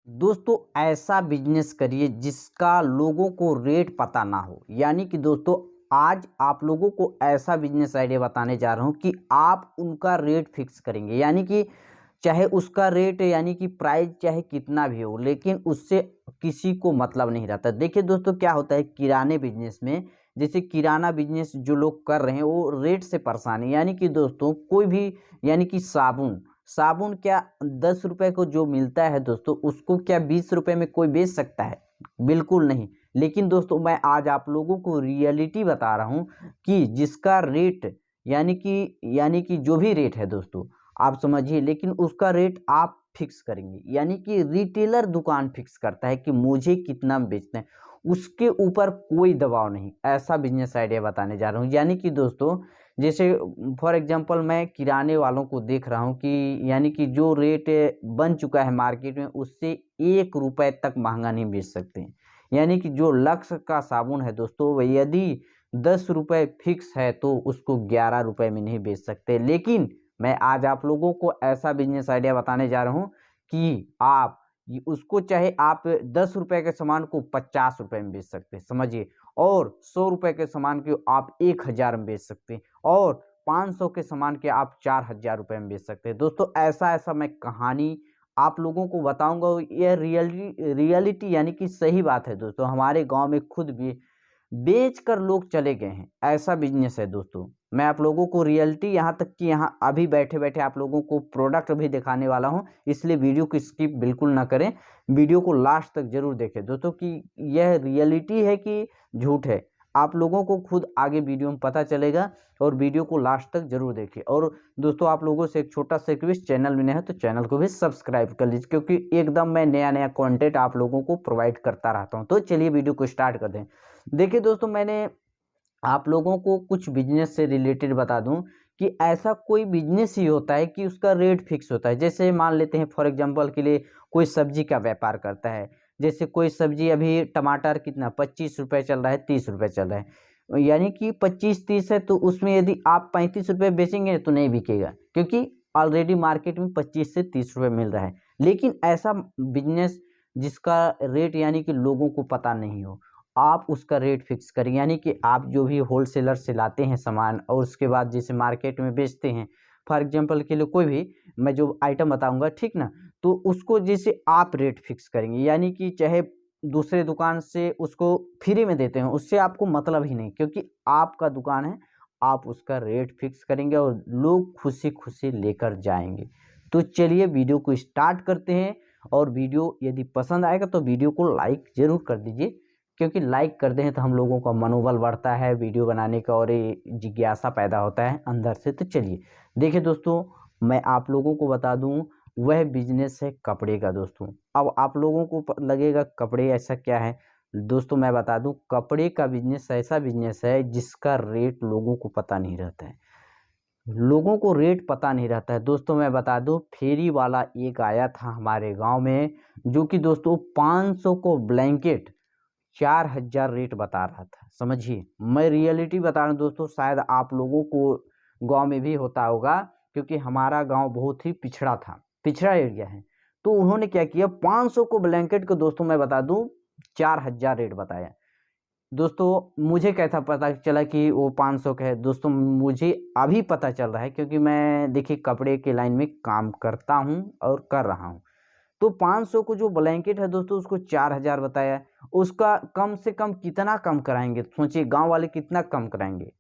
दोस्तों ऐसा बिजनेस करिए जिसका लोगों को रेट पता ना हो। यानी कि दोस्तों आज आप लोगों को ऐसा बिजनेस आइडिया बताने जा रहा हूं कि आप उनका रेट फिक्स करेंगे। यानी कि चाहे उसका रेट यानी कि प्राइस चाहे कितना भी हो, लेकिन उससे किसी को मतलब नहीं रहता। देखिए दोस्तों क्या होता है किराने बिजनेस में, जैसे किराना बिजनेस जो लोग कर रहे हैं वो रेट से परेशान है। यानी कि दोस्तों कोई भी यानी कि साबुन साबुन क्या 10 रुपए को जो मिलता है दोस्तों, उसको क्या 20 रुपए में कोई बेच सकता है? बिल्कुल नहीं। लेकिन दोस्तों मैं आज आप लोगों को रियलिटी बता रहा हूँ कि जिसका रेट यानी कि जो भी रेट है दोस्तों आप समझिए, लेकिन उसका रेट आप फिक्स करेंगे। यानी कि रिटेलर दुकान फिक्स करता है कि मुझे कितना में बेचना है, उसके ऊपर कोई दबाव नहीं। ऐसा बिजनेस आइडिया बताने जा रहा हूँ। यानी कि दोस्तों जैसे फॉर एग्जांपल मैं किराने वालों को देख रहा हूँ कि यानी कि जो रेट बन चुका है मार्केट में उससे 1 रुपए तक महंगा नहीं बेच सकते हैं। यानी कि जो लक्स का साबुन है दोस्तों वह यदि 10 रुपए फिक्स है तो उसको 11 रुपए में नहीं बेच सकते। लेकिन मैं आज आप लोगों को ऐसा बिजनेस आइडिया बताने जा रहा हूँ कि आप उसको चाहे आप 10 रुपए के सामान को 50 रुपए में बेच सकते हैं, समझिए। और 100 रुपए के सामान को आप 1000 में बेच सकते हैं, और 500 के सामान के आप 4000 रुपए में बेच सकते हैं। दोस्तों ऐसा ऐसा मैं कहानी आप लोगों को बताऊंगा। यह रियलिटी यानी कि सही बात है दोस्तों। हमारे गांव में खुद भी बेच कर लोग चले गए हैं। ऐसा बिजनेस है दोस्तों। मैं आप लोगों को रियलिटी यहाँ तक कि यहाँ अभी बैठे बैठे आप लोगों को प्रोडक्ट भी दिखाने वाला हूँ, इसलिए वीडियो को स्किप बिल्कुल ना करें, वीडियो को लास्ट तक जरूर देखें दोस्तों कि यह रियलिटी है कि झूठ है। आप लोगों को खुद आगे वीडियो में पता चलेगा, और वीडियो को लास्ट तक जरूर देखें। और दोस्तों आप लोगों से एक छोटा सा रिक्वेस्ट, चैनल में नया है तो चैनल को भी सब्सक्राइब कर लीजिए, क्योंकि एकदम मैं नया नया कंटेंट आप लोगों को प्रोवाइड करता रहता हूँ। तो चलिए वीडियो को स्टार्ट कर दें। देखिए दोस्तों मैंने आप लोगों को कुछ बिजनेस से रिलेटेड बता दूं कि ऐसा कोई बिजनेस ही होता है कि उसका रेट फिक्स होता है। जैसे मान लेते हैं फॉर एग्जांपल के लिए कोई सब्जी का व्यापार करता है। जैसे कोई सब्जी अभी टमाटर कितना 25 रुपए चल रहा है, 30 रुपए चल रहा है। यानी कि 25-30 है तो उसमें यदि आप 35 रुपए बेचेंगे तो नहीं बिकेगा, क्योंकि ऑलरेडी मार्केट में 25 से 30 रुपए मिल रहा है। लेकिन ऐसा बिजनेस जिसका रेट यानी कि लोगों को पता नहीं हो, आप उसका रेट फिक्स करिए। यानी कि आप जो भी होलसेलर से लाते हैं सामान और उसके बाद जैसे मार्केट में बेचते हैं, फॉर एग्जांपल के लिए कोई भी मैं जो आइटम बताऊंगा, ठीक ना, तो उसको जैसे आप रेट फिक्स करेंगे। यानी कि चाहे दूसरे दुकान से उसको फ्री में देते हैं, उससे आपको मतलब ही नहीं, क्योंकि आपका दुकान है। आप उसका रेट फिक्स करेंगे और लोग खुशी खुशी लेकर जाएंगे। तो चलिए वीडियो को स्टार्ट करते हैं। और वीडियो यदि पसंद आएगा तो वीडियो को लाइक जरूर कर दीजिए, क्योंकि लाइक करते हैं तो हम लोगों का मनोबल बढ़ता है वीडियो बनाने का, और ये जिज्ञासा पैदा होता है अंदर से। तो चलिए देखिए दोस्तों, मैं आप लोगों को बता दूं वह बिजनेस है कपड़े का दोस्तों। अब आप लोगों को लगेगा कपड़े ऐसा क्या है दोस्तों, मैं बता दूं कपड़े का बिजनेस ऐसा बिजनेस है जिसका रेट लोगों को पता नहीं रहता है। लोगों को रेट पता नहीं रहता है दोस्तों। मैं बता दूं फेरी वाला एक आया था हमारे गांव में, जो कि दोस्तों 500 को ब्लैंकेट 4000 रेट बता रहा था, समझिए। मैं रियलिटी बता रहा हूँ दोस्तों, शायद आप लोगों को गांव में भी होता होगा, क्योंकि हमारा गांव बहुत ही पिछड़ा था, पिछड़ा एरिया है। तो उन्होंने क्या किया, 500 को ब्लैंकेट को दोस्तों मैं बता दूं 4000 रेट बताया। दोस्तों मुझे कैसा पता चला कि वो 500 का है? दोस्तों मुझे अभी पता चल रहा है, क्योंकि मैं देखिए कपड़े के लाइन में काम करता हूँ और कर रहा हूँ। तो 500 को जो ब्लैंकेट है दोस्तों उसको 4000 बताया। उसका कम से कम कितना कम कराएंगे, सोचिए गांव वाले कितना कम कराएंगे?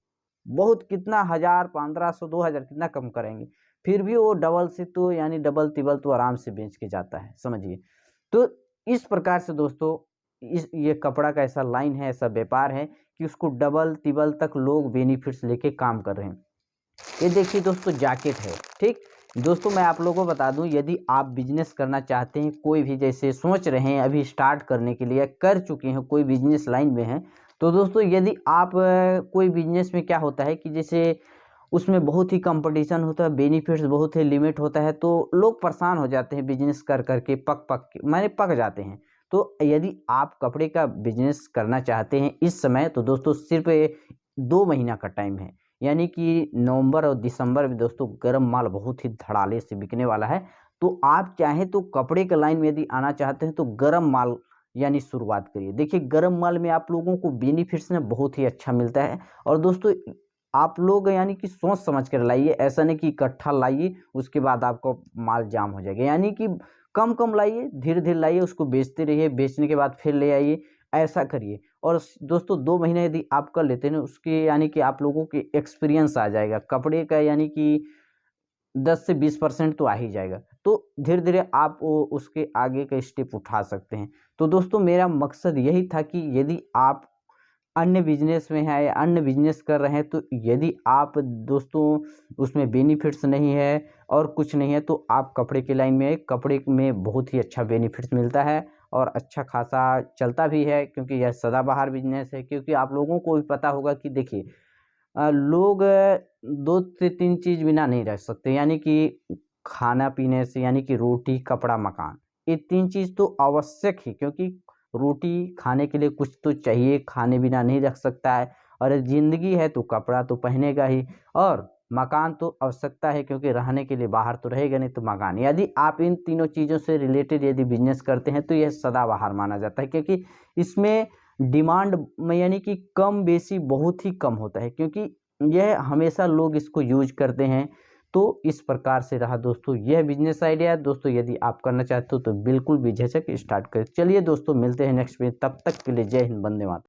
बहुत, कितना 1000, 1500, 2000 कितना कम कराएंगे? फिर भी वो डबल से तो यानी डबल तिबल तो आराम से बेच के जाता है, समझिए। तो इस प्रकार से दोस्तों इस ये कपड़ा का ऐसा लाइन है, ऐसा व्यापार है कि उसको डबल तिबल तक लोग बेनिफिट्स लेके काम कर रहे हैं। ये देखिए दोस्तों जैकेट है, ठीक। दोस्तों मैं आप लोगों को बता दूं, यदि आप बिजनेस करना चाहते हैं, कोई भी जैसे सोच रहे हैं अभी स्टार्ट करने के लिए, कर चुके हैं, कोई बिजनेस लाइन में है, तो दोस्तों यदि आप कोई बिजनेस में क्या होता है कि जैसे उसमें बहुत ही कंपटीशन होता है, बेनिफिट्स बहुत है, लिमिट होता है, तो लोग परेशान हो जाते हैं बिजनेस कर करके, माने पक जाते हैं। तो यदि आप कपड़े का बिजनेस करना चाहते हैं इस समय, तो दोस्तों सिर्फ 2 महीना का टाइम है। यानी कि नवंबर और दिसंबर में दोस्तों गर्म माल बहुत ही धड़ाले से बिकने वाला है। तो आप चाहें तो कपड़े के लाइन में यदि आना चाहते हैं तो गरम माल यानी शुरुआत करिए। देखिए गरम माल में आप लोगों को बेनिफिट्स ना बहुत ही अच्छा मिलता है। और दोस्तों आप लोग यानी कि सोच समझ कर लाइए, ऐसा नहीं कि इकट्ठा लाइए उसके बाद आपको माल जाम हो जाएगा। यानी कि कम कम लाइए, धीरे धीरे लाइए, उसको बेचते रहिए, बेचने के बाद फिर ले आइए, ऐसा करिए। और दोस्तों 2 महीने यदि आप कर लेते हैं ना, उसके यानी कि आप लोगों के एक्सपीरियंस आ जाएगा कपड़े का, यानी कि 10 से 20% तो आ ही जाएगा। तो धीरे धीरे आप वो उसके आगे का स्टेप उठा सकते हैं। तो दोस्तों मेरा मकसद यही था कि यदि आप अन्य बिजनेस में हैं या अन्य बिजनेस कर रहे हैं, तो यदि आप दोस्तों उसमें बेनिफिट्स नहीं है और कुछ नहीं है, तो आप कपड़े की लाइन में आइए। कपड़े में बहुत ही अच्छा बेनिफिट्स मिलता है और अच्छा खासा चलता भी है, क्योंकि यह सदाबहार बिजनेस है। क्योंकि आप लोगों को भी पता होगा कि देखिए लोग 2 से 3 चीज़ बिना नहीं रह सकते, यानी कि खाना पीने से, यानी कि रोटी, कपड़ा, मकान। ये 3 चीज़ तो आवश्यक ही, क्योंकि रोटी खाने के लिए कुछ तो चाहिए, खाने बिना नहीं रख सकता है। और ज़िंदगी है तो कपड़ा तो पहनेगा ही, और मकान तो आवश्यकता है, क्योंकि रहने के लिए बाहर तो रहेगा नहीं, तो मकान। यदि आप इन तीनों चीज़ों से रिलेटेड यदि बिज़नेस करते हैं तो यह सदाबहार माना जाता है, क्योंकि इसमें डिमांड में यानी कि कम बेसी बहुत ही कम होता है, क्योंकि यह हमेशा लोग इसको यूज करते हैं। तो इस प्रकार से रहा दोस्तों यह बिजनेस आइडिया। दोस्तों यदि आप करना चाहते हो तो बिल्कुल भी झिझक स्टार्ट करें। चलिए दोस्तों मिलते हैं नेक्स्ट में, तब तक के लिए जय हिंद, वंदे मातरम।